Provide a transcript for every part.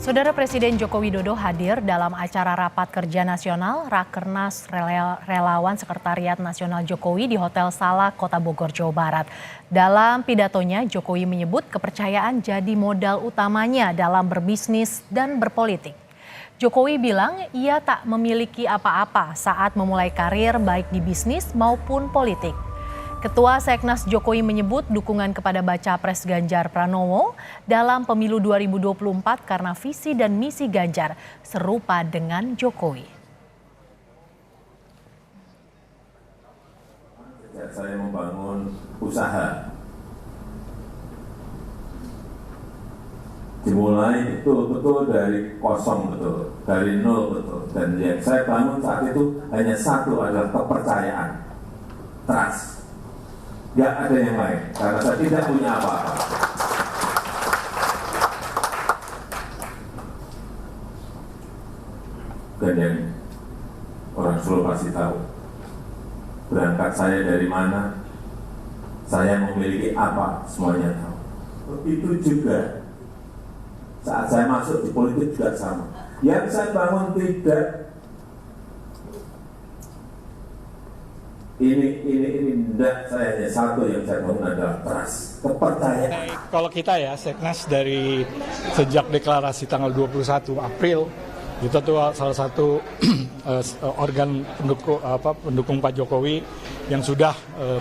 Saudara Presiden Joko Widodo hadir dalam acara Rapat Kerja Nasional Rakernas Relawan Sekretariat Nasional Jokowi di Hotel Salak, Kota Bogor, Jawa Barat. Dalam pidatonya, Jokowi menyebut kepercayaan jadi modal utamanya dalam berbisnis dan berpolitik. Jokowi bilang ia tak memiliki apa-apa saat memulai karir baik di bisnis maupun politik. Ketua Seknas Jokowi menyebut dukungan kepada Baca Pres Ganjar Pranowo dalam pemilu 2024 karena visi dan misi Ganjar serupa dengan Jokowi. Sejak saya membangun usaha, dimulai betul-betul dari kosong betul, dari nol betul. Dan yang saya bangun saat itu hanya satu, adalah kepercayaan, trust. Tidak ada yang lain, karena saya tidak punya apa-apa. Dan yang orang Solo pasti tahu, berangkat saya dari mana, saya memiliki apa, semuanya tahu. Begitu juga saat saya masuk di politik juga sama. Yang saya bangun ini tidak, saya hanya satu yang saya bangun adalah trust, kepercayaan. Kalau kita ya, Seknas dari sejak deklarasi tanggal 21 April, itu tuh salah satu organ pendukung Pak Jokowi yang sudah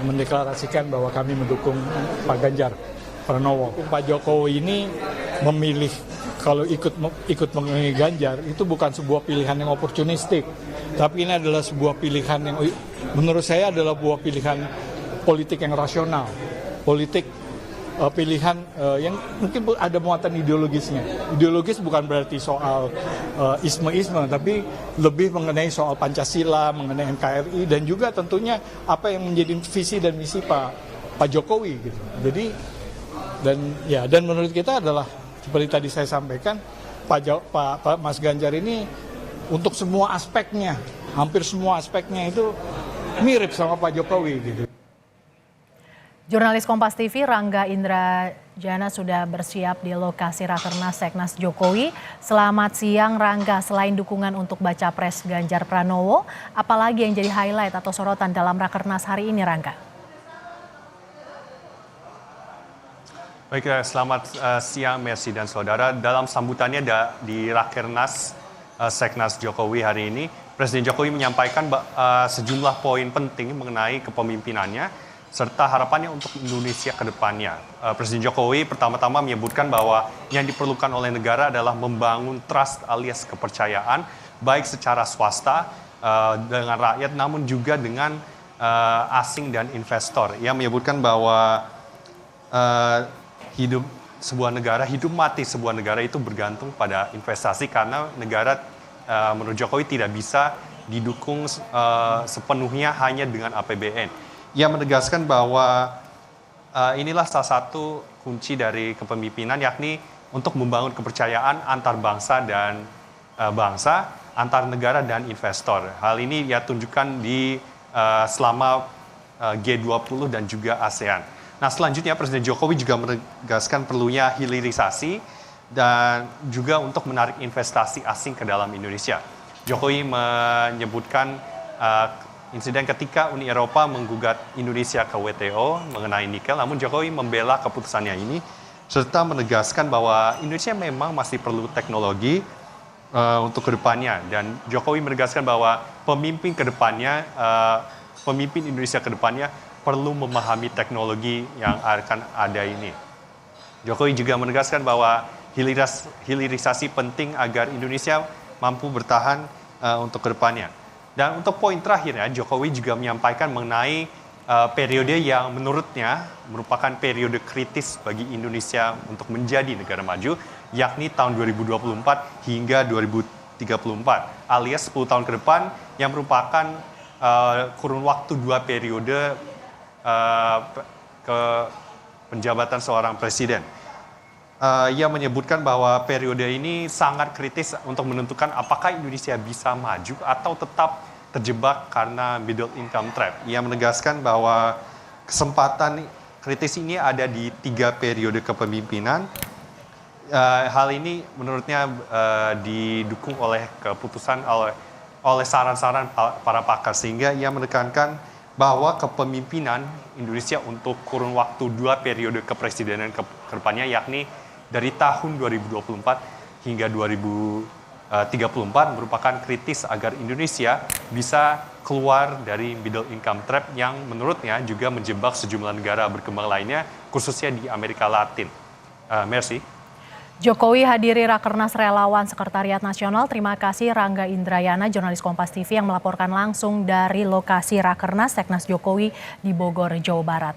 mendeklarasikan bahwa kami mendukung Pak Ganjar Pranowo. Pak Jokowi ini memilih kalau ikut memilih Ganjar itu bukan sebuah pilihan yang oportunistik, tapi ini adalah sebuah pilihan yang menurut saya adalah sebuah pilihan politik yang rasional, politik pilihan yang mungkin ada muatan ideologisnya. Ideologis bukan berarti soal isme-isme, tapi lebih mengenai soal Pancasila, mengenai NKRI, dan juga tentunya apa yang menjadi visi dan misi Pak Jokowi gitu. Jadi dan menurut kita adalah seperti tadi saya sampaikan, Pak Mas Ganjar ini untuk semua aspeknya, hampir semua aspeknya itu mirip sama Pak Jokowi gitu. Jurnalis Kompas TV Rangga Indrajana sudah bersiap di lokasi Rakernas Seknas Jokowi. Selamat siang Rangga, selain dukungan untuk Baca Pres Ganjar Pranowo, apalagi yang jadi highlight atau sorotan dalam Rakernas hari ini Rangga? Baik, selamat siang Mercy dan saudara. Dalam sambutannya di Rakernas Seknas Jokowi hari ini, Presiden Jokowi menyampaikan sejumlah poin penting mengenai kepemimpinannya serta harapannya untuk Indonesia ke depannya. Presiden Jokowi pertama-tama menyebutkan bahwa yang diperlukan oleh negara adalah membangun trust alias kepercayaan baik secara swasta dengan rakyat namun juga dengan asing dan investor. Ia menyebutkan bahwa hidup mati sebuah negara itu bergantung pada investasi karena negara menurut Jokowi tidak bisa didukung sepenuhnya hanya dengan APBN. Ia menegaskan bahwa inilah salah satu kunci dari kepemimpinan, yakni untuk membangun kepercayaan antar bangsa dan bangsa, antar negara dan investor. Hal ini ia tunjukkan selama G20 dan juga ASEAN. Nah, selanjutnya Presiden Jokowi juga menegaskan perlunya hilirisasi dan juga untuk menarik investasi asing ke dalam Indonesia. Jokowi menyebutkan insiden ketika Uni Eropa menggugat Indonesia ke WTO mengenai nikel, namun Jokowi membela keputusannya ini serta menegaskan bahwa Indonesia memang masih perlu teknologi untuk kedepannya, dan Jokowi menegaskan bahwa pemimpin Indonesia kedepannya perlu memahami teknologi yang akan ada ini. Jokowi juga menegaskan bahwa hilirisasi penting agar Indonesia mampu bertahan untuk kedepannya. Dan untuk poin terakhirnya, Jokowi juga menyampaikan mengenai periode yang menurutnya merupakan periode kritis bagi Indonesia untuk menjadi negara maju, yakni tahun 2024 hingga 2034, alias 10 tahun ke depan yang merupakan kurun waktu 2 periode ke penjabatan seorang presiden. Ia menyebutkan bahwa periode ini sangat kritis untuk menentukan apakah Indonesia bisa maju atau tetap terjebak karena middle income trap. Ia menegaskan bahwa kesempatan kritis ini ada di 3 periode kepemimpinan, hal ini menurutnya didukung oleh keputusan oleh saran-saran para pakar, sehingga ia menekankan bahwa kepemimpinan Indonesia untuk kurun waktu 2 periode kepresidenan ke depannya, yakni dari tahun 2024 hingga 2034 merupakan kritis agar Indonesia bisa keluar dari middle income trap yang menurutnya juga menjebak sejumlah negara berkembang lainnya, khususnya di Amerika Latin. Mercy. Jokowi hadiri Rakernas Relawan Sekretariat Nasional. Terima kasih Rangga Indrayana, jurnalis Kompas TV yang melaporkan langsung dari lokasi Rakernas Seknas Jokowi di Bogor, Jawa Barat.